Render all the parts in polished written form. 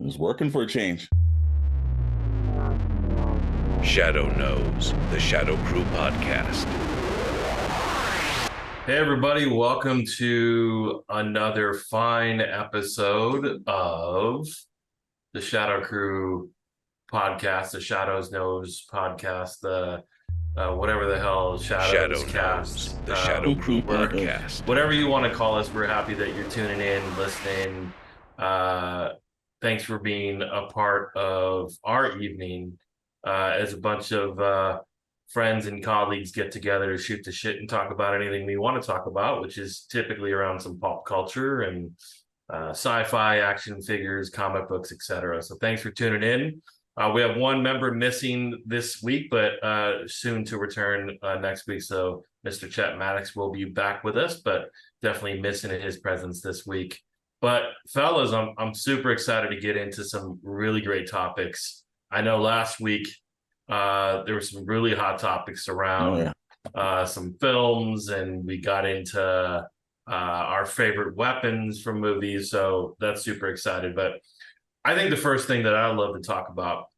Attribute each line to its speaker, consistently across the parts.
Speaker 1: It was working for a change.
Speaker 2: Shadow Knows, the Shadow Crew podcast.
Speaker 3: Hey everybody, welcome to another fine episode of the Shadow Crew podcast, the Shadows Knows podcast, the whatever the hell Shadows
Speaker 2: Shadow
Speaker 3: cast,
Speaker 2: Knows, the Shadow Crew podcast.
Speaker 3: whatever you want to call us. We're happy that you're tuning in, listening. Thanks for being a part of our evening as a bunch of friends and colleagues get together to shoot the shit and talk about anything we want to talk about, which is typically around some pop culture and sci-fi, action figures, comic books, etc. So thanks for tuning in. We have one member missing this week, but soon to return next week. So Mr. Chet Maddox will be back with us, but definitely missing his presence this week. But fellas, I'm super excited to get into some really great topics. I know last week there were some really hot topics around some films, and we got into our favorite weapons from movies. So that's super excited. But I think the first thing that I'd love to talk about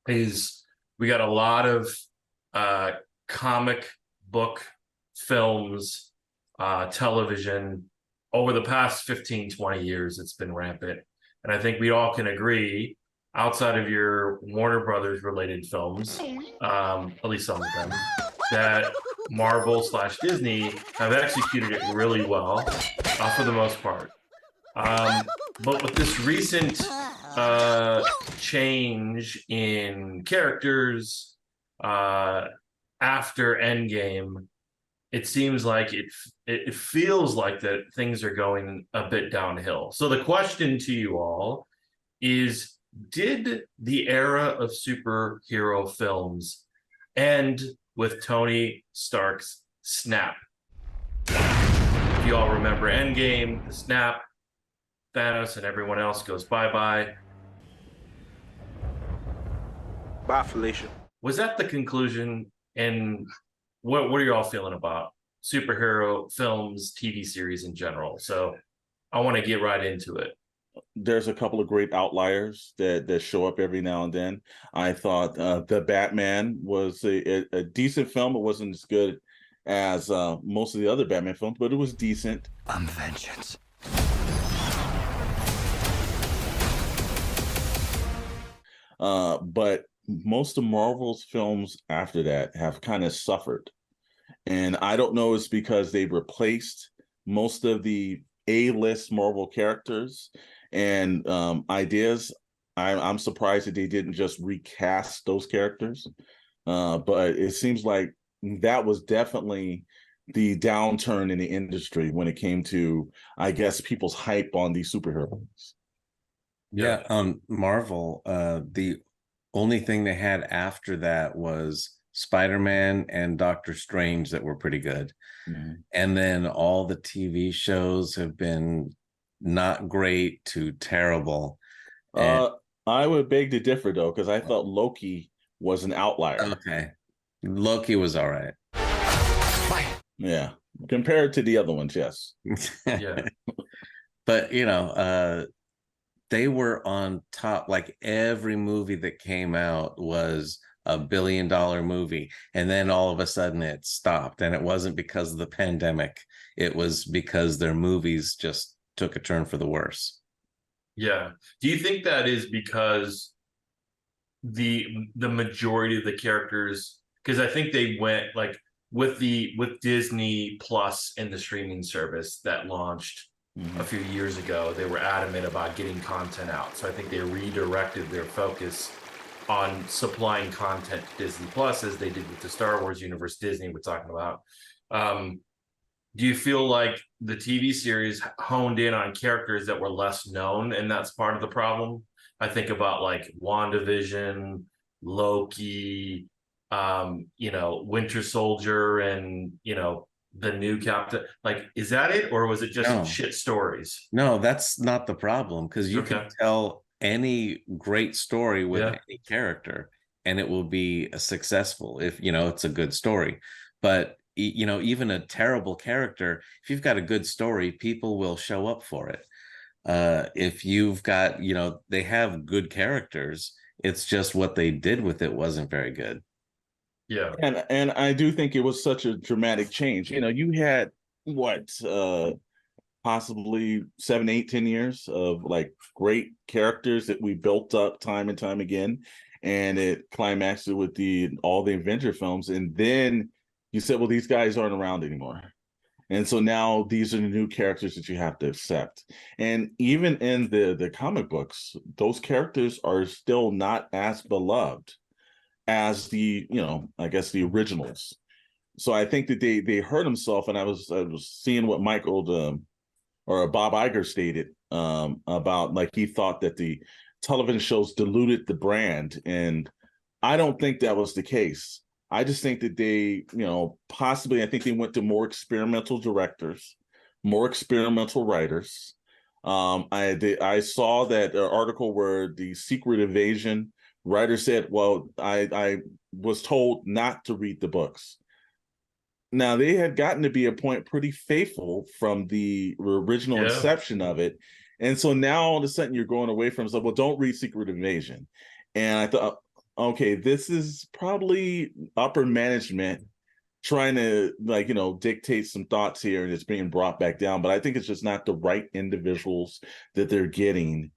Speaker 3: is we got a lot of comic book films, television. Over the past 15, 20 years, it's been rampant. And I think we all can agree, outside of your Warner Brothers related films, at least some of them, that Marvel/Disney have executed it really well for the most part. But with this recent change in characters after Endgame, it seems like it feels like that things are going a bit downhill. So the question to you all is, did the era of superhero films end with Tony Stark's snap? If you all remember Endgame, the snap, Thanos and everyone else goes bye-bye.
Speaker 4: Bye, Felicia.
Speaker 3: Was that the conclusion? And what are you all feeling about superhero films, TV series in general? So I want to get right into it.
Speaker 1: There's a couple of great outliers that show up every now and then. I thought The Batman was a decent film. It wasn't as good as most of the other Batman films, but it was decent.
Speaker 5: I'm vengeance.
Speaker 1: But most of Marvel's films after that have kind of suffered. And I don't know, it's because they replaced most of the A-list Marvel characters and ideas. I'm surprised that they didn't just recast those characters. But it seems like that was definitely the downturn in the industry when it came to, I guess, people's hype on these superheroes.
Speaker 6: Yeah, Marvel, the only thing they had after that was Spider-Man and Doctor Strange that were pretty good. Mm-hmm. And then all the TV shows have been not great to terrible. And
Speaker 1: I would beg to differ, though, because I thought Loki was an outlier.
Speaker 6: Okay. Loki was all right.
Speaker 1: Yeah. Compared to the other ones, yes.
Speaker 3: Yeah.
Speaker 6: But, they were on top. Like every movie that came out was $1 billion movie, and then all of a sudden it stopped, and it wasn't because of the pandemic. It was because their movies just took a turn for the worse.
Speaker 3: Yeah. Do you think that is because the majority of the characters, because I think they went like with Disney Plus and the streaming service that launched a few years ago, they were adamant about getting content out. So I think they redirected their focus on supplying content to Disney Plus, as they did with the Star Wars universe Disney we're talking about. Do you feel like the TV series honed in on characters that were less known, and that's part of the problem? I think about like WandaVision, Loki, Winter Soldier, and the new Captain. Like, is that it, or was it just shit stories?
Speaker 6: No, that's not the problem, because you can tell any great story with any character, and it will be successful if it's a good story. But even a terrible character, if you've got a good story, people will show up for it. If you've got, they have good characters, it's just what they did with it wasn't very good.
Speaker 3: Yeah.
Speaker 1: And I do think it was such a dramatic change. You had what possibly 7, 8, 10 years of like great characters that we built up time and time again, and it climaxed with all the Avenger films, and then you said, well, these guys aren't around anymore. And so now these are the new characters that you have to accept. And even in the comic books, those characters are still not as beloved as I guess the originals. So I think that they hurt themselves. And I was seeing what Michael or Bob Iger stated about, like, he thought that the television shows diluted the brand, and I don't think that was the case. I just think that they, possibly, I think they went to more experimental directors, more experimental writers. I saw that article where the Secret Invasion writer said, well, I was told not to read the books. Now, they had gotten to be a point pretty faithful from the original inception of it. And so now all of a sudden you're going away from, well, don't read Secret Invasion. And I thought, okay, this is probably upper management trying to, dictate some thoughts here, and it's being brought back down. But I think it's just not the right individuals that they're getting.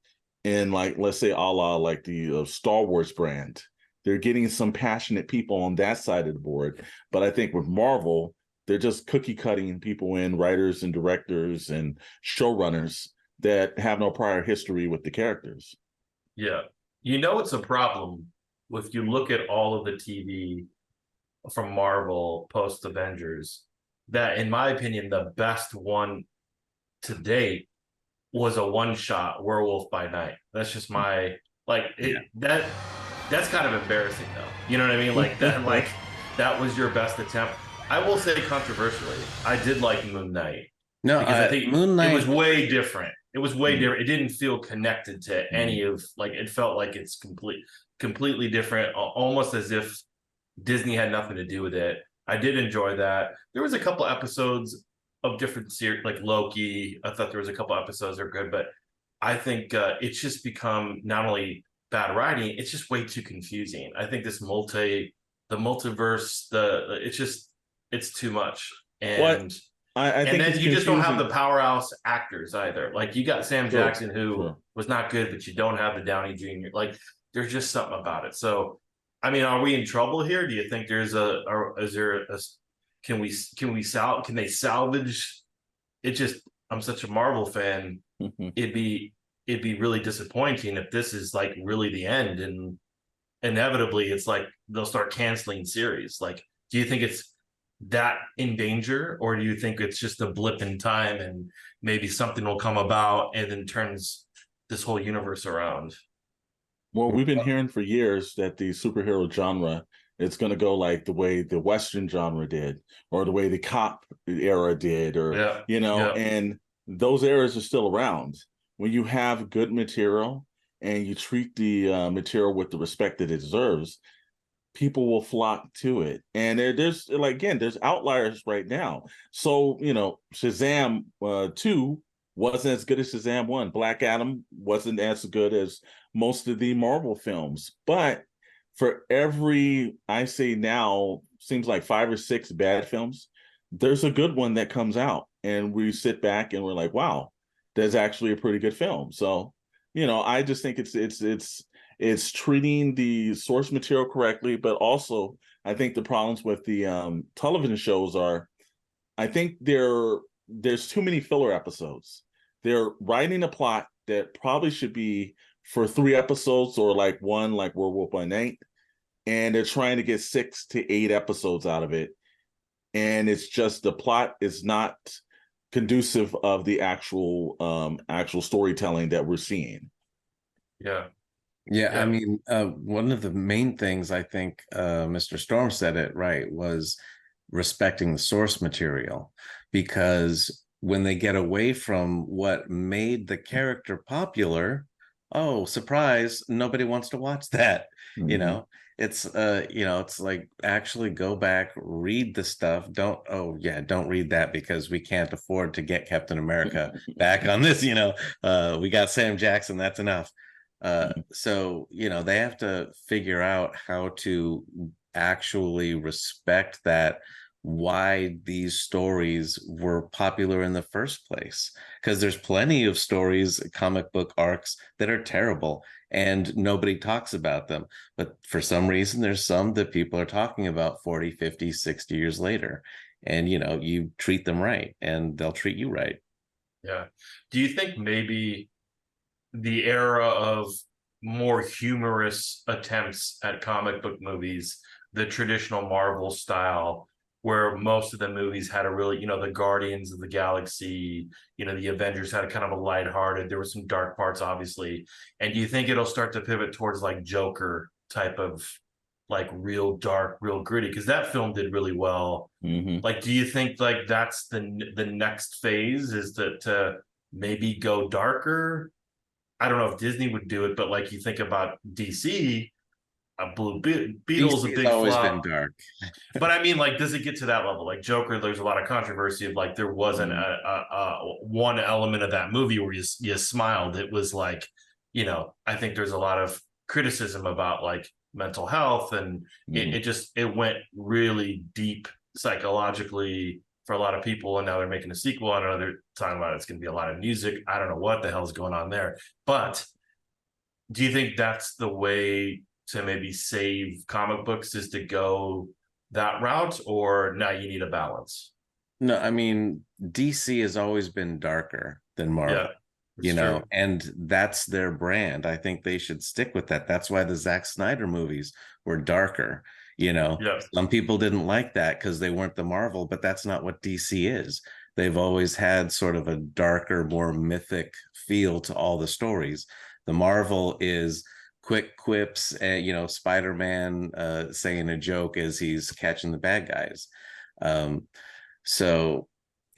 Speaker 1: And let's say a la like the Star Wars brand. They're getting some passionate people on that side of the board. But I think with Marvel, they're just cookie cutting people in, writers and directors and showrunners that have no prior history with the characters.
Speaker 3: Yeah. It's a problem if you look at all of the TV from Marvel post Avengers, that in my opinion, the best one to date was a one-shot, Werewolf by Night. That's just my that's kind of embarrassing though. You know what I mean? That was your best attempt. I will say controversially, I did like Moon Knight.
Speaker 6: No,
Speaker 3: because I think
Speaker 6: Moon Knight,
Speaker 3: it was way different. It was way different. It didn't feel connected to any of, it felt like it's completely different, almost as if Disney had nothing to do with it. I did enjoy that. There was a couple episodes of different series, like Loki. I thought there was a couple episodes that are good, but I think it's just become not only bad writing, it's just way too confusing. I think the multiverse, it's too much. And
Speaker 1: I think
Speaker 3: then you just don't have the
Speaker 1: confusing.
Speaker 3: powerhouse actors either. Like, you got Sam Jackson, who was not good, but you don't have the Downey Jr. Like, there's just something about it. So, I mean, are we in trouble here? Do you think can they salvage it? Just, I'm such a Marvel fan. It'd be really disappointing if this is like really the end, and inevitably it's like they'll start canceling series. Like, do you think it's that in danger, or do you think it's just a blip in time and maybe something will come about and then turns this whole universe around?
Speaker 1: Well, we've been hearing for years that the superhero genre, it's going to go like the way the Western genre did, or the way the cop era did, or and those eras are still around. When you have good material and you treat the material with the respect that it deserves, people will flock to it. And there's outliers right now. So, Shazam 2 wasn't as good as Shazam 1. Black Adam wasn't as good as most of the Marvel films. But for every, I say now, seems like 5 or 6 bad films, there's a good one that comes out. And we sit back and we're like, wow, that's actually a pretty good film. So, I just think it's treating the source material correctly, but also I think the problems with the television shows are, I think there's too many filler episodes. They're writing a plot that probably should be for 3 episodes, or like one, like Werewolf by Night, and they're trying to get 6 to 8 episodes out of it. And it's just, the plot is not conducive of the actual storytelling that we're seeing.
Speaker 6: Yeah, I mean, one of the main things, I think Mr. Storm said it right, was respecting the source material. Because when they get away from what made the character popular, oh, surprise, nobody wants to watch that. You
Speaker 1: Mhm.
Speaker 6: know, it's it's like, actually go back, read the stuff. Don't read that because we can't afford to get Captain America back on this. We got Sam Jackson, that's enough. So they have to figure out how to actually respect that, why these stories were popular in the first place, because there's plenty of stories, comic book arcs, that are terrible and nobody talks about them, but for some reason there's some that people are talking about 40, 50, 60 years later, and you treat them right and they'll treat you right.
Speaker 3: Yeah. Do you think maybe the era of more humorous attempts at comic book movies, the traditional Marvel style, where most of the movies had a really, the Guardians of the Galaxy, the Avengers had a kind of a lighthearted, there were some dark parts, obviously. And do you think it'll start to pivot towards like Joker type of like real dark, real gritty? Because that film did really well. Like, do you think like that's the next phase, is to maybe go darker? I don't know if Disney would do it, but like you think about DC, Beetle's a
Speaker 6: DC's
Speaker 3: big
Speaker 6: always been
Speaker 3: flop.
Speaker 6: dark.
Speaker 3: But I mean, like, does it get to that level? Like Joker, there's a lot of controversy of like there wasn't a one element of that movie where you smiled. It was like, I think there's a lot of criticism about like mental health, and it went really deep psychologically for a lot of people. And now they're making a sequel. I know they're talking about it's going to be a lot of music. I don't know what the hell's going on there. But do you think that's the way to maybe save comic books, is to go that route, or now you need a balance?
Speaker 6: No, I mean, DC has always been darker than Marvel.
Speaker 3: True.
Speaker 6: And that's their brand. I think they should stick with that. That's why the Zack Snyder movies were darker. Some people didn't like that because they weren't the Marvel, but that's not what DC is. They've always had sort of a darker, more mythic feel to all the stories. The Marvel is quick quips, and Spider-Man saying a joke as he's catching the bad guys. So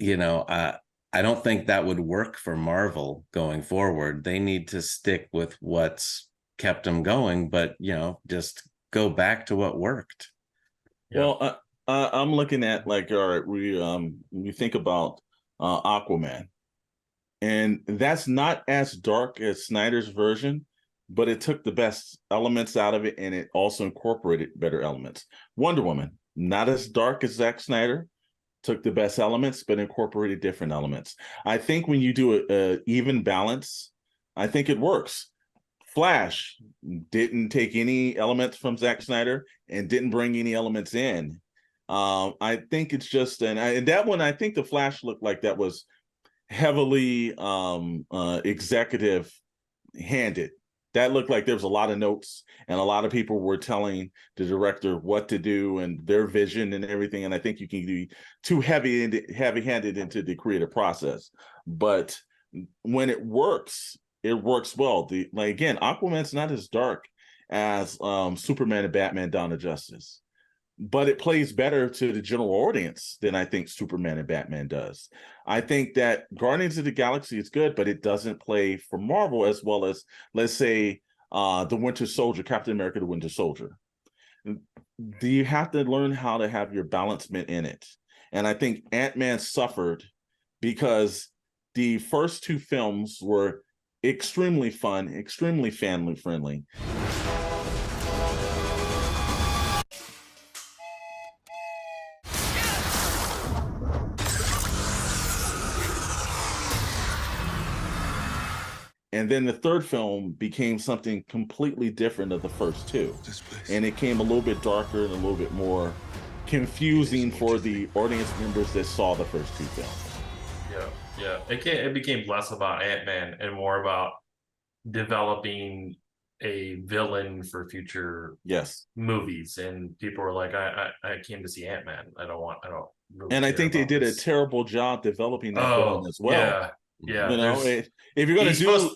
Speaker 6: I don't think that would work for Marvel going forward. They need to stick with what's kept them going, but just go back to what worked.
Speaker 1: Well, I'm looking at, like, all right, we think about Aquaman, and that's not as dark as Snyder's version, but it took the best elements out of it, and it also incorporated better elements. Wonder Woman, not as dark as Zack Snyder, took the best elements, but incorporated different elements. I think when you do a even balance, I think it works. Flash didn't take any elements from Zack Snyder and didn't bring any elements in. I think it's just, and that one, I think the Flash looked like that was heavily executive handed. That looked like there was a lot of notes, and a lot of people were telling the director what to do and their vision and everything. And I think you can be too heavy-handed into the creative process. But when it works well. Again, Aquaman's not as dark as Superman and Batman: Dawn of Justice, but it plays better to the general audience than I think Superman and Batman does. I think that Guardians of the Galaxy is good, but it doesn't play for Marvel as well as, let's say, the Winter Soldier, Captain America: The Winter Soldier. Do you have to learn how to have your balancement in it? And I think Ant-Man suffered because the first two films were extremely fun, extremely family friendly. And then the third film became something completely different of the first two. And it came a little bit darker and a little bit more confusing for the audience members that saw the first two films.
Speaker 3: Yeah. It became less about Ant-Man and more about developing a villain for future movies. And people were like, I came to see Ant-Man. I don't really
Speaker 1: and I think they did
Speaker 3: this.
Speaker 1: a terrible job developing that villain as well.
Speaker 3: Yeah.
Speaker 1: If you're going to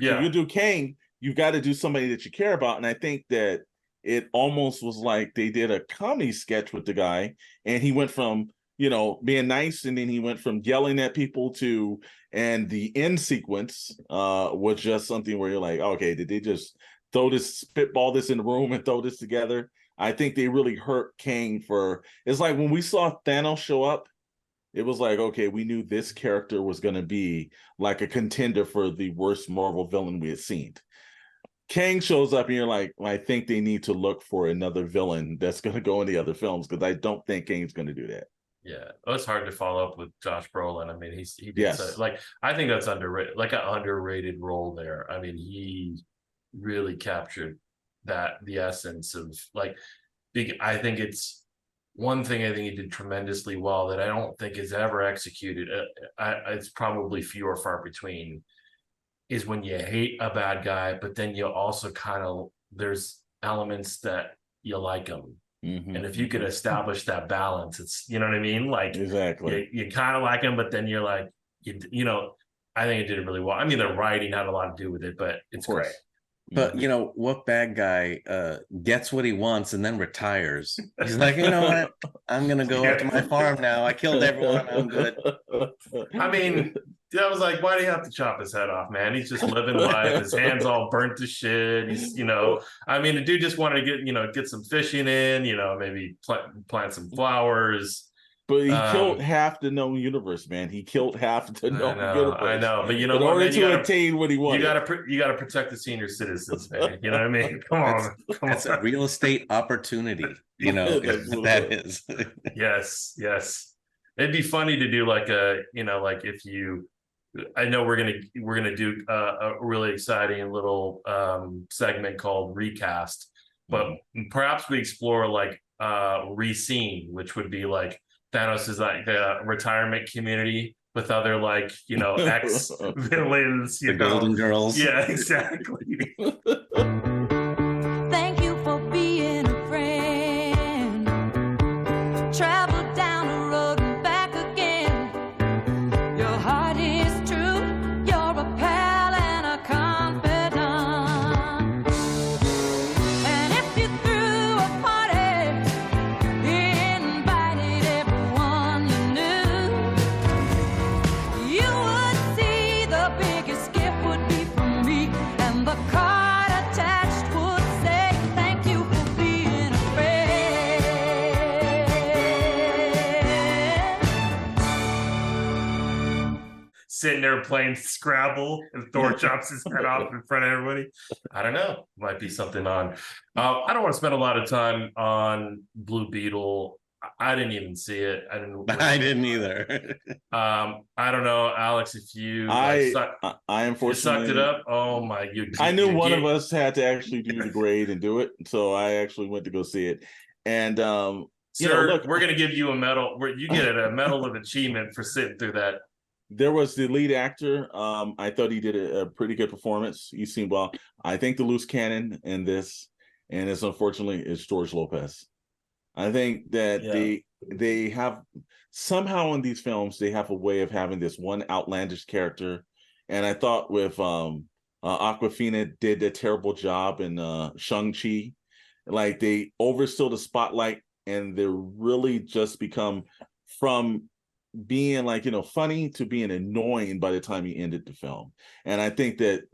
Speaker 1: if you do Kang, you've got to do somebody that you care about. And I think that it almost was like they did a comedy sketch with the guy, and he went from being nice, and then he went from yelling at people to, and the end sequence was just something where you're like, okay, did they just spitball this in the room and throw this together? I think they really hurt Kang it's like when we saw Thanos show up, it was like, okay, we knew this character was going to be like a contender for the worst Marvel villain we had seen. Kang shows up and you're like, I think they need to look for another villain that's going to go in the other films, because I don't think Kang's going to do that.
Speaker 3: Yeah, it's hard to follow up with Josh Brolin. I mean, he did
Speaker 1: Yes.
Speaker 3: I think that's underrated, like an underrated role there. I mean, he really captured the essence of I think it's one thing I think he did tremendously well that I don't think is ever executed. It's probably few or far between, is when you hate a bad guy, but then you also kind of, there's elements that you like him.
Speaker 1: Mm-hmm.
Speaker 3: And if you could establish that balance, it's, you know what I mean? Like,
Speaker 1: exactly,
Speaker 3: you kind of like him, but then you're like, I think it did it really well. I mean, the writing had a lot to do with it, but it's great.
Speaker 6: But what bad guy gets what he wants and then retires? He's like, you know what? I'm gonna go up to my farm now. I killed everyone. I'm good.
Speaker 3: I mean, I was like, why do you have to chop his head off, man? He's just living life. His hands all burnt to shit. He's, I mean, the dude just wanted to get some fishing in, maybe plant some flowers.
Speaker 1: But he killed half the known universe, man. He killed half the known universe.
Speaker 3: I know, but
Speaker 1: in order to attain what he wanted,
Speaker 3: you gotta protect the senior citizens, man. You know what I mean? Come on.
Speaker 6: That's a real estate opportunity. That is.
Speaker 3: Yes. It'd be funny to do like if you. I know we're gonna do a really exciting little segment called Recast, but perhaps we explore like Rescene, which would be like Thanos is like the retirement community with other ex villains,
Speaker 6: the Golden Girls.
Speaker 3: Yeah, exactly.
Speaker 5: Thank you for being a friend. Travel down the road and back again. Your heart is true. You're a pal and a confidant. And if you threw a party, invited everyone you knew, you would see the biggest gift would be from me, and the card attached would say, thank you for being a friend.
Speaker 3: Sitting there playing Scrabble and Thor chops his head off in front of everybody. I don't know. Might be something on. I don't want to spend a lot of time on Blue Beetle. I didn't even see it. I
Speaker 6: didn't either.
Speaker 3: I don't know, Alex, if you
Speaker 1: I unfortunately
Speaker 3: you sucked it up. Oh my!
Speaker 1: I knew one of us had to actually do the grade and do it, so I actually went to go see it. And
Speaker 3: sir,
Speaker 1: look,
Speaker 3: we're gonna give you a medal. You get a medal of achievement for sitting through that.
Speaker 1: There was the lead actor. I thought he did a pretty good performance. He seemed well. I think the loose cannon in this, and it's unfortunately, is George Lopez. I think that they have somehow in these films they have a way of having this one outlandish character, and I thought with Awkwafina did a terrible job in Shang-Chi. Like they overstill the spotlight, and they're really just become from being funny to being annoying by the time he ended the film. And I think that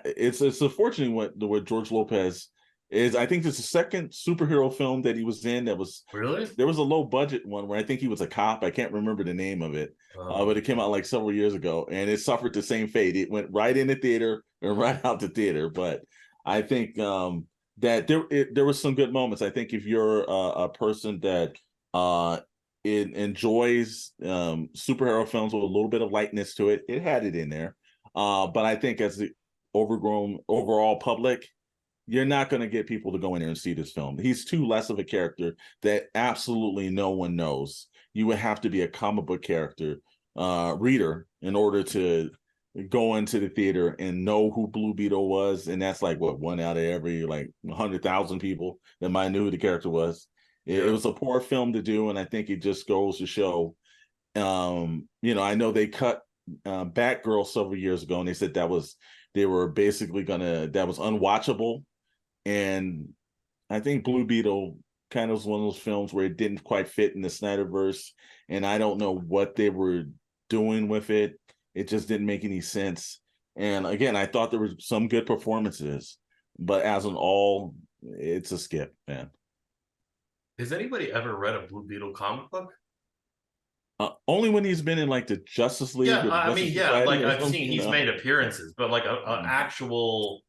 Speaker 1: it's unfortunate what George Lopez is. I think it's the second superhero film that he was in that was
Speaker 3: really,
Speaker 1: there was a low budget one where I think he was a cop. I can't remember the name of it, but it came out like several years ago, and it suffered the same fate. It went right in the theater and right out the theater. But I think that there was some good moments. I think if you're a person that it enjoys superhero films with a little bit of lightness to it, it had it in there. But I think as the overall public, you're not going to get people to go in there and see this film. He's too less of a character that absolutely no one knows. You would have to be a comic book character reader in order to go into the theater and know who Blue Beetle was. And that's like, what, one out of every 100,000 people that might know who the character was. It was a poor film to do, and I think it just goes to show, I know they cut Batgirl several years ago, and they said that was unwatchable. And I think Blue Beetle kind of was one of those films where it didn't quite fit in the Snyderverse, and I don't know what they were doing with it. It just didn't make any sense. And again, I thought there were some good performances, but as an all, it's a skip, man.
Speaker 3: Has anybody ever read a Blue Beetle comic book?
Speaker 1: Only when he's been in like the Justice League.
Speaker 3: Yeah,
Speaker 1: or
Speaker 3: I
Speaker 1: Justice
Speaker 3: mean, yeah,
Speaker 1: Society
Speaker 3: like
Speaker 1: or
Speaker 3: I've
Speaker 1: something,
Speaker 3: seen
Speaker 1: you
Speaker 3: he's
Speaker 1: know?
Speaker 3: made appearances, but like an
Speaker 1: Mhm.
Speaker 3: actual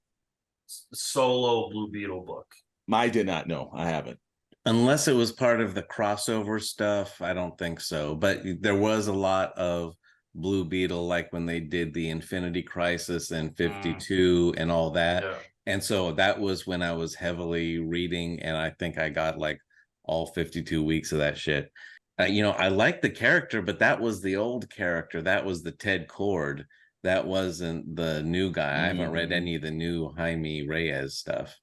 Speaker 3: solo Blue Beetle book.
Speaker 1: I did not know. I haven't.
Speaker 6: Unless it was part of the crossover stuff, I don't think so. But there was a lot of Blue Beetle, like when they did the Infinity Crisis and 52 and all that.
Speaker 3: Yeah.
Speaker 6: And so that was when I was heavily reading, and I think I got like all 52 weeks of that shit. I liked the character, but that was the old character. That was the Ted Cord. That wasn't the new guy. I haven't read any of the new Jaime Reyes stuff.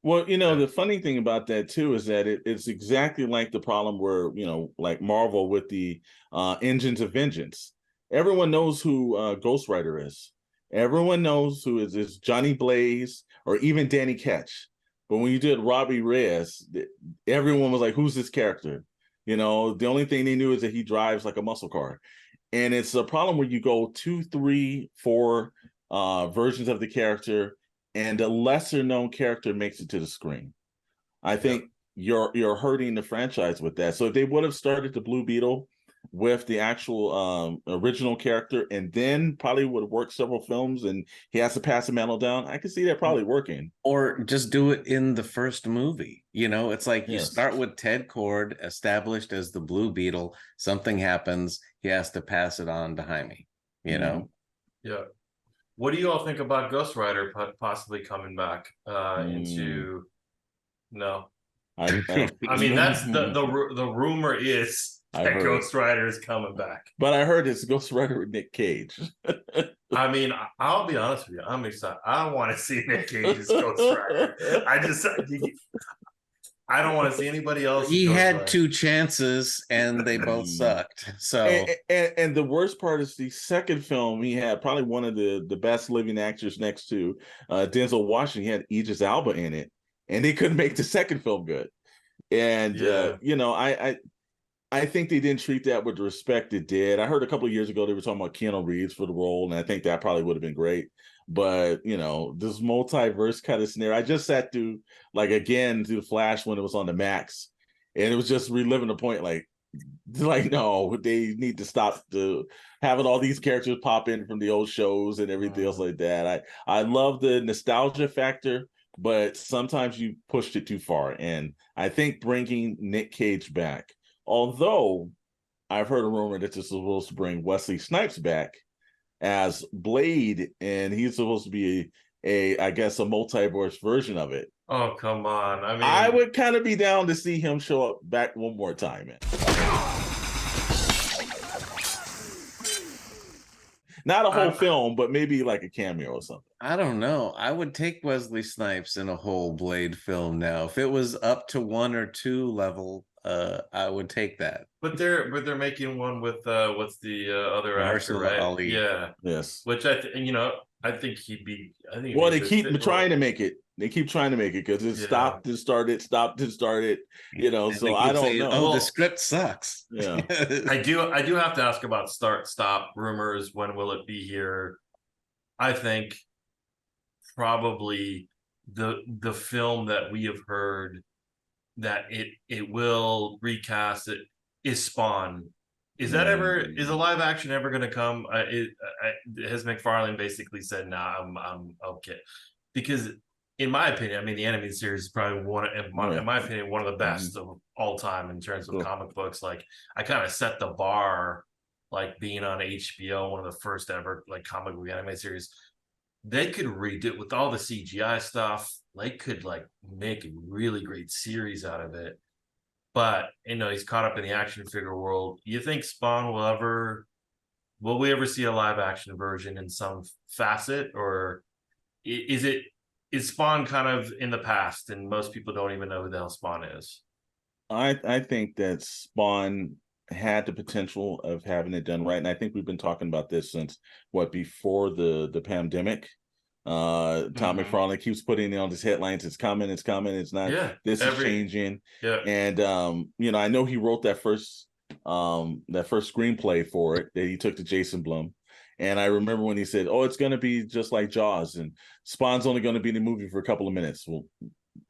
Speaker 1: Well, the funny thing about that too is that it's exactly like the problem where, like Marvel with the Engines of Vengeance. Everyone knows who Ghost Rider is. Everyone knows who is Johnny Blaze or even Danny Ketch. But when you did Robbie Reyes, everyone was like, who's this character? The only thing they knew is that he drives like a muscle car. And it's a problem where you go 2, 3, 4 versions of the character, and a lesser known character makes it to the screen. I think you're hurting the franchise with that. So if they would have started the Blue Beetle with the actual original character, and then probably would have worked several films, and he has to pass the mantle down, I could see that probably working.
Speaker 6: Or just do it in the first movie. It's like you
Speaker 1: Yes.
Speaker 6: start with Ted Cord established as the Blue Beetle. Something happens, he has to pass it on to Jaime.
Speaker 1: Mhm.
Speaker 3: Yeah. What do you all think about Ghost Rider possibly coming back into? No,
Speaker 1: I
Speaker 3: I mean that's the rumor is
Speaker 1: I
Speaker 3: that
Speaker 1: heard.
Speaker 3: Ghost Rider is coming back.
Speaker 1: But I heard it's Ghost Rider with Nick Cage.
Speaker 3: I mean, I'll be honest with you. I'm excited. I want to see Nick Cage's Ghost Rider. I don't want to see anybody else.
Speaker 6: He
Speaker 3: Ghost
Speaker 6: had
Speaker 3: Rider.
Speaker 6: 2 chances and they both sucked. So
Speaker 1: and the worst part is the second film, he had probably one of the best living actors next to Denzel Washington. He had Idris Elba in it, and they couldn't make the second film good. And I think they didn't treat that with the respect it did. I heard a couple of years ago they were talking about Keanu Reeves for the role, and I think that probably would have been great. But this multiverse kind of scenario, I just sat through the Flash when it was on the Max, and it was just reliving the point. Like no, they need to stop having all these characters pop in from the old shows and everything else like that. I love the nostalgia factor, but sometimes you pushed it too far. And I think bringing Nick Cage back, although I've heard a rumor that this is supposed to bring Wesley Snipes back as Blade, and he's supposed to be I guess a multiverse version of it.
Speaker 3: Oh, come on. I mean,
Speaker 1: I would kind of be down to see him show up back one more time, man. Not a whole film, but maybe like a cameo or something.
Speaker 6: I don't know. I would take Wesley Snipes in a whole Blade film now. If it was up to 1 or 2 level, I would take that.
Speaker 3: But they're making one with what's the other actor, right?
Speaker 6: Ali.
Speaker 3: Yeah.
Speaker 1: Yes.
Speaker 3: Which I think he'd be. I think.
Speaker 1: Well, they keep trying to make it. They keep trying to make it because it stopped and started, stopped and started. So I don't know.
Speaker 6: Oh, the script sucks.
Speaker 1: Yeah.
Speaker 3: I do have to ask about stop rumors. When will it be here? I think probably the film that we have heard that it will recast it is Spawn. Is that is a live action ever going to come? Has McFarlane basically said, "Nah, I'm okay," because in my opinion, I mean, the animated series is probably in my opinion, one of the best of all time in terms of comic books. Like, I kind of set the bar, like being on HBO, one of the first ever like comic book animated series. They could redo with all the CGI stuff. They could like make a really great series out of it. But he's caught up in the action figure world. You think Spawn will we ever see a live action version in some facet, or is Spawn kind of in the past and most people don't even know who the hell Spawn is?
Speaker 1: I think that Spawn had the potential of having it done right. And I think we've been talking about this since before the pandemic. Tom McFarlane keeps putting on his headlines, it's coming, it's not, this is changing. And I know he wrote that first screenplay for it that he took to Jason Blum. And I remember when he said, "Oh, it's going to be just like Jaws, and Spawn's only going to be in the movie for a couple of minutes." Well,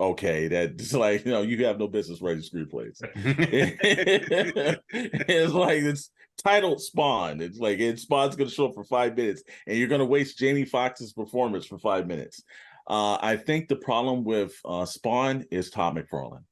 Speaker 1: okay, that's like, you have no business writing screenplays. It's like, it's titled Spawn. It's like, Spawn's going to show up for 5 minutes, and you're going to waste Jamie Foxx's performance for 5 minutes. I think the problem with Spawn is Todd McFarlane.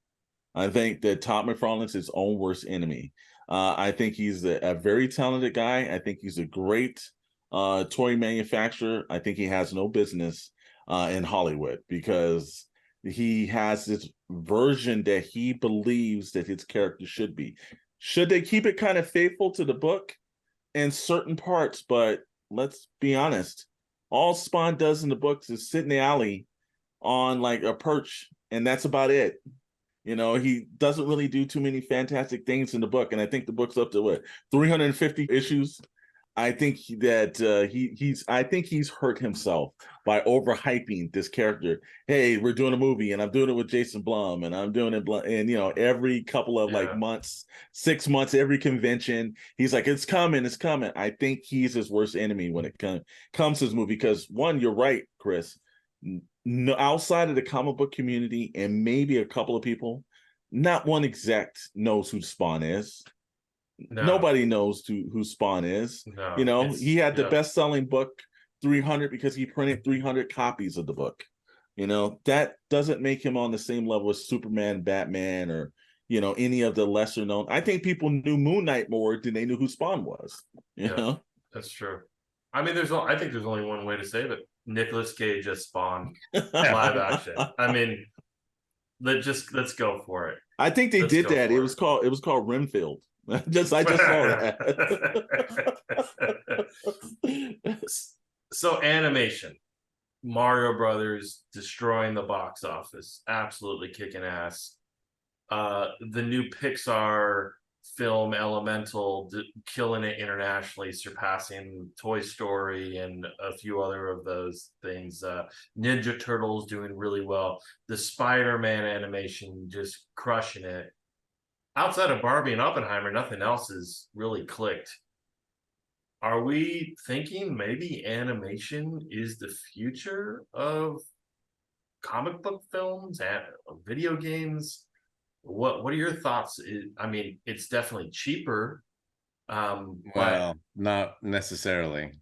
Speaker 1: I think that Todd McFarlane's his own worst enemy. I think he's a very talented guy. I think he's a great toy manufacturer. I think he has no business in Hollywood, because he has this version that he believes that his character should be. Should they keep it kind of faithful to the book in certain parts? But let's be honest, all Spawn does in the books is sit in the alley on like a perch, and that's about it. He doesn't really do too many fantastic things in the book, and I think the book's up to 350 issues. I think that he's hurt himself by overhyping this character. Hey, we're doing a movie, and I'm doing it with Jason Blum, and I'm doing it, and every couple of like months, 6 months, every convention, he's like, it's coming. I think he's his worst enemy when it comes to this movie, because one, you're right, Chris. No, outside of the comic book community and maybe a couple of people, not one exec knows who Spawn is. No. Nobody knows who Spawn is. No, he had the best-selling book 300 because he printed 300 copies of the book. That doesn't make him on the same level as Superman, Batman, or any of the lesser known. I think people knew Moon Knight more than they knew who Spawn was. You know,
Speaker 3: that's true. I mean, I think there's only one way to say that. Nicolas Cage as Spawn live action. I mean, let's go for it.
Speaker 1: I think they did that. It was called Renfield. I just saw that.
Speaker 3: So animation, Mario Brothers destroying the box office, absolutely kicking ass. The new Pixar film Elemental killing it internationally, surpassing Toy Story and a few other of those things. Ninja Turtles doing really well. The Spider-Man animation just crushing it. Outside of Barbie and Oppenheimer, nothing else has really clicked. Are we thinking maybe animation is the future of comic book films and video games? What are your thoughts? I mean, it's definitely cheaper.
Speaker 6: Well, not necessarily.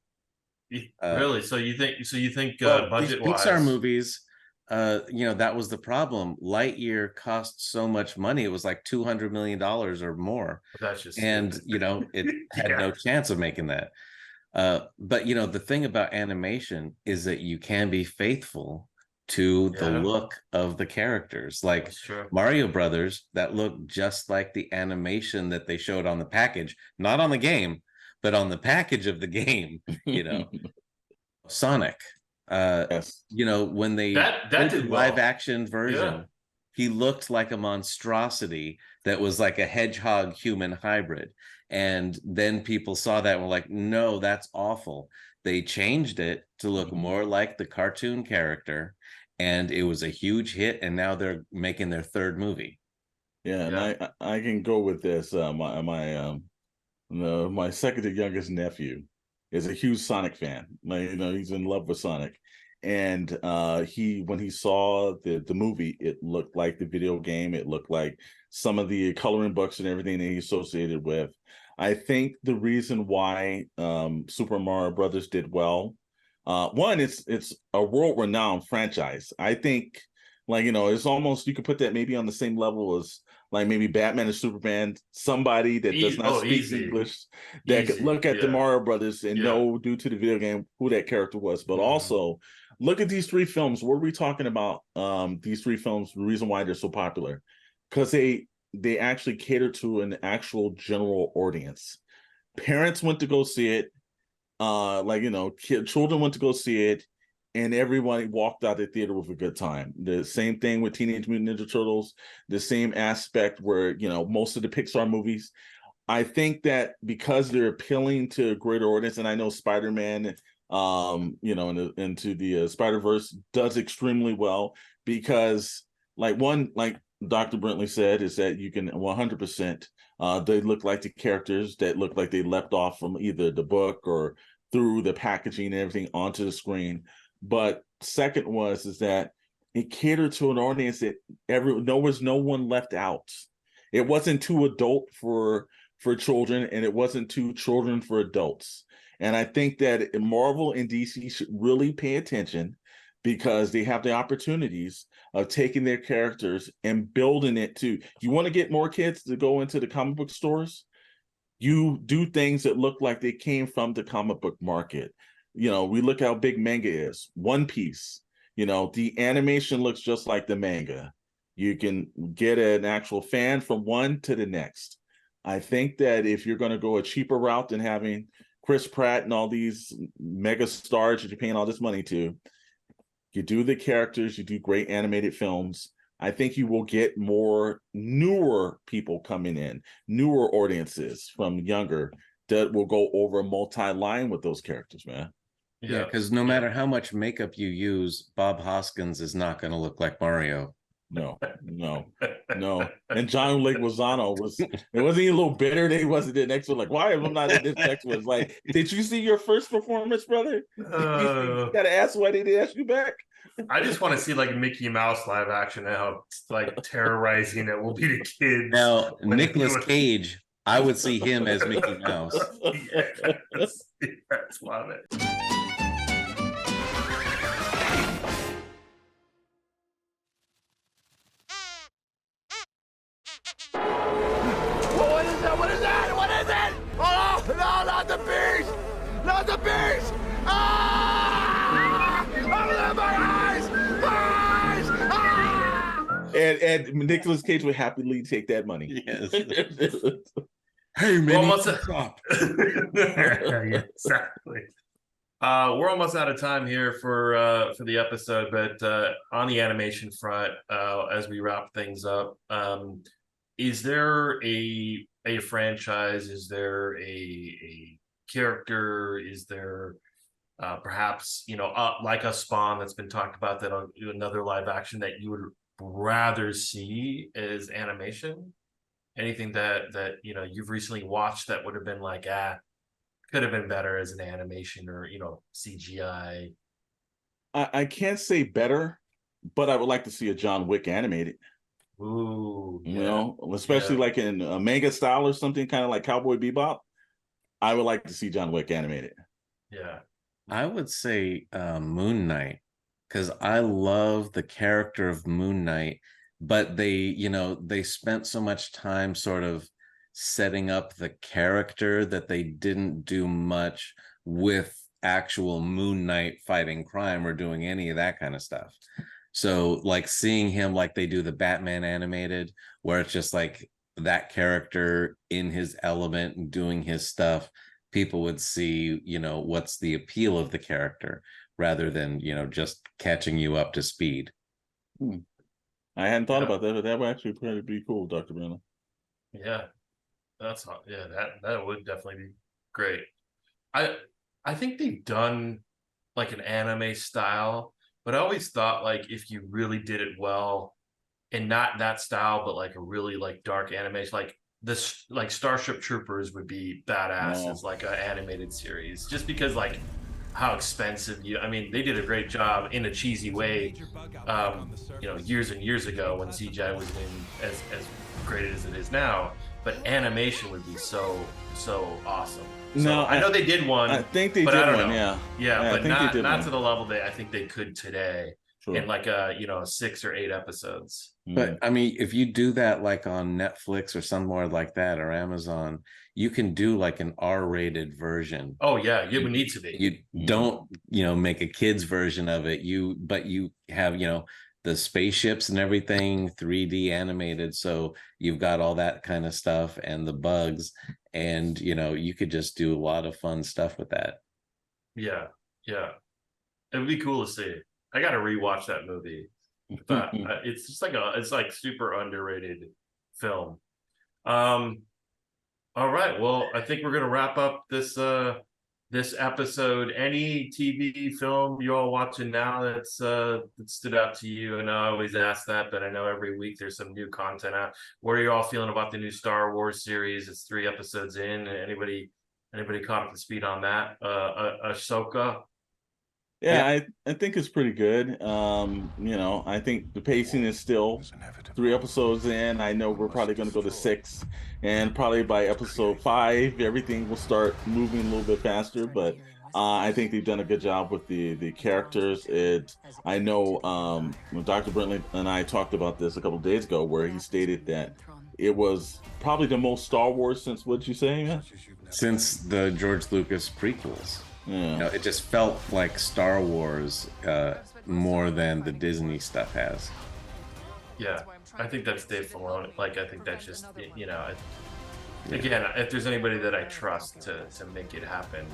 Speaker 3: Really? So you think budget wise,
Speaker 6: Pixar movies, that was the problem. Lightyear cost so much money; it was like $200 million or more.
Speaker 3: That's just
Speaker 6: it had no chance of making that. But the thing about animation is that you can be faithful to the look of the characters. Like Mario Brothers, that looked just like the animation that they showed on the package, not on the game, but on the package of the game. Sonic, when they did live action version, he looked like a monstrosity that was like a hedgehog human hybrid. And then people saw that and were like, no, that's awful. They changed it to look more like the cartoon character, and it was a huge hit, and now they're making their third movie.
Speaker 1: And I can go with this. My second to youngest nephew is a huge Sonic fan. He's in love with Sonic. And when he saw the movie, it looked like the video game. It looked like some of the coloring books and everything that he associated with. I think the reason why Super Mario Brothers did well, one, it's a world-renowned franchise. I think, it's almost, you could put that maybe on the same level as like maybe Batman or Superman, somebody that does not speak English that could look at the Mario Brothers and know, due to the video game, who that character was. But also, look at these three films. What are we talking about? These three films, the reason why they're so popular, because they actually cater to an actual general audience. Parents went to go see it. Children went to go see it, and everyone walked out the theater with a good time. The same thing with Teenage Mutant Ninja Turtles, the same aspect where, most of the Pixar movies, I think that because they're appealing to a greater audience, and I know Spider-Man, into the Spider-Verse does extremely well because, like Dr. Brentley said, is that you can 100%. They look like the characters that look like they leapt off from either the book or through the packaging and everything onto the screen. But second is that it catered to an audience that there was no one left out. It wasn't too adult for children, and it wasn't too children for adults. And I think that Marvel and DC should really pay attention because they have the opportunities of taking their characters and building it to. You want to get more kids to go into the comic book stores? You do things that look like they came from the comic book market. We look how big manga is. One Piece, the animation looks just like the manga. You can get an actual fan from one to the next. I think that if you're going to go a cheaper route than having Chris Pratt and all these mega stars that you're paying all this money to, you do the characters, you do great animated films. I think you will get more newer people coming in, newer audiences from younger that will go over multi-line with those characters, man.
Speaker 6: Yeah, because no matter how much makeup you use, Bob Hoskins is not going to look like Mario.
Speaker 1: No. And John Leguizamo wasn't he a little bitter that he wasn't the next one? Like, why am I not in this next one? Like, did you see your first performance, brother? You gotta ask why they didn't ask you back.
Speaker 3: I just want to see like Mickey Mouse live action and how like terrorizing it will be to kids.
Speaker 6: Now, Nicolas Cage, I would see him as Mickey Mouse.
Speaker 3: Yes, love it.
Speaker 7: What is that? What is it? Oh, no, not the beast! Not the beast! Ah! Oh, my eyes! Eyes! Ah!
Speaker 1: And Nicolas Cage would happily take that money.
Speaker 6: Yes.
Speaker 1: Hey, man,
Speaker 3: stop. Yeah, exactly. We're almost out of time here for the episode, but on the animation front, as we wrap things up, is there a franchise? Is there a character? Is there perhaps like a Spawn that's been talked about, that another live action that you would rather see as animation? Anything that you've recently watched that would have been like, could have been better as an animation or CGI?
Speaker 1: I can't say better, but I would like to see a John Wick animated.
Speaker 3: Ooh,
Speaker 1: especially like in a manga style or something, kind of like Cowboy Bebop. I would like to see John Wick animated.
Speaker 3: Yeah,
Speaker 6: I would say Moon Knight, because I love the character of Moon Knight, but they spent so much time sort of setting up the character that they didn't do much with actual Moon Knight fighting crime or doing any of that kind of stuff. So like seeing him like they do the Batman animated, where it's just like that character in his element and doing his stuff, people would see, what's the appeal of the character rather than, just catching you up to speed.
Speaker 1: I hadn't thought about that, but that would actually probably be cool, Dr. Brenner.
Speaker 3: Yeah, that would definitely be great. I think they've done like an anime style, but I always thought like if you really did it well, and not that style, but like a really like dark animation, like this, like Starship Troopers would be badass as like an animated series, just because like how expensive they did a great job in a cheesy way, years and years ago when CGI was as great as it is now, but animation would be so awesome. So I know they did one.
Speaker 1: I think they did one,
Speaker 3: but not to the level that I think they could today. Sure. In like 6 or 8 episodes.
Speaker 6: But if you do that like on Netflix or somewhere like that, or Amazon, you can do like an R-rated version.
Speaker 3: Oh yeah, it would need to be.
Speaker 6: You don't make a kid's version of it. But you have the spaceships and everything 3D animated, so you've got all that kind of stuff and the bugs, and you could just do a lot of fun stuff with that.
Speaker 3: Yeah, it would be cool to see. I got to rewatch that movie. But it's just like it's like super underrated film. All right. Well, I think we're gonna wrap up this episode. Any TV film you all watching now that's that stood out to you? And I always ask that, but I know every week there's some new content out. What are you all feeling about the new Star Wars series? It's 3 episodes in. Anybody caught up to speed on that? Ahsoka.
Speaker 1: Yeah, I think it's pretty good. I think the pacing is still 3 episodes in. I know we're probably going to go to 6, and probably by episode 5, everything will start moving a little bit faster. But I think they've done a good job with the characters. I know Dr. Brentley and I talked about this a couple of days ago, where he stated that it was probably the most Star Wars since, what'd you say, man?
Speaker 6: Since the George Lucas prequels.
Speaker 1: Yeah.
Speaker 6: It just felt like Star Wars more than the Disney stuff has.
Speaker 3: Yeah, I think that's Dave Filoni. Like, I think that's just, again, if there's anybody that I trust to make it happen,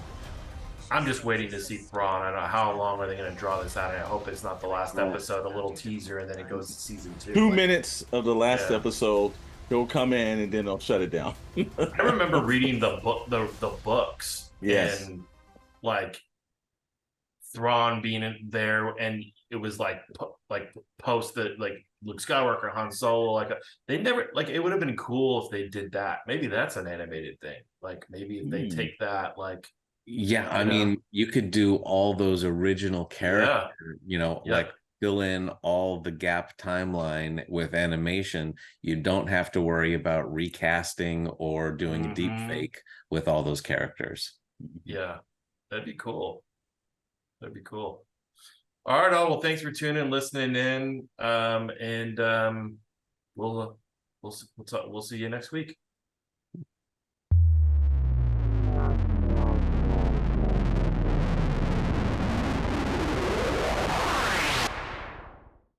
Speaker 3: I'm just waiting to see Thrawn. I don't know how long are they going to draw this out. And I hope it's not the last episode, a little teaser, and then it goes to season 2.
Speaker 1: 2 minutes of the last episode, he'll come in and then they'll shut it down.
Speaker 3: I remember reading the books.
Speaker 1: Yes.
Speaker 3: And like Thrawn being in there, and it was like post that, like Luke Skywalker, Han Solo, they never, like, it would have been cool if they did that. Maybe that's an animated thing. Like, maybe if they take that, like,
Speaker 6: I mean, you could do all those original characters, like fill in all the gap timeline with animation. You don't have to worry about recasting or doing a deep fake with all those characters.
Speaker 3: Yeah, that'd be cool. That'd be cool. All right, well, thanks for tuning in, listening in, and we'll see you next week.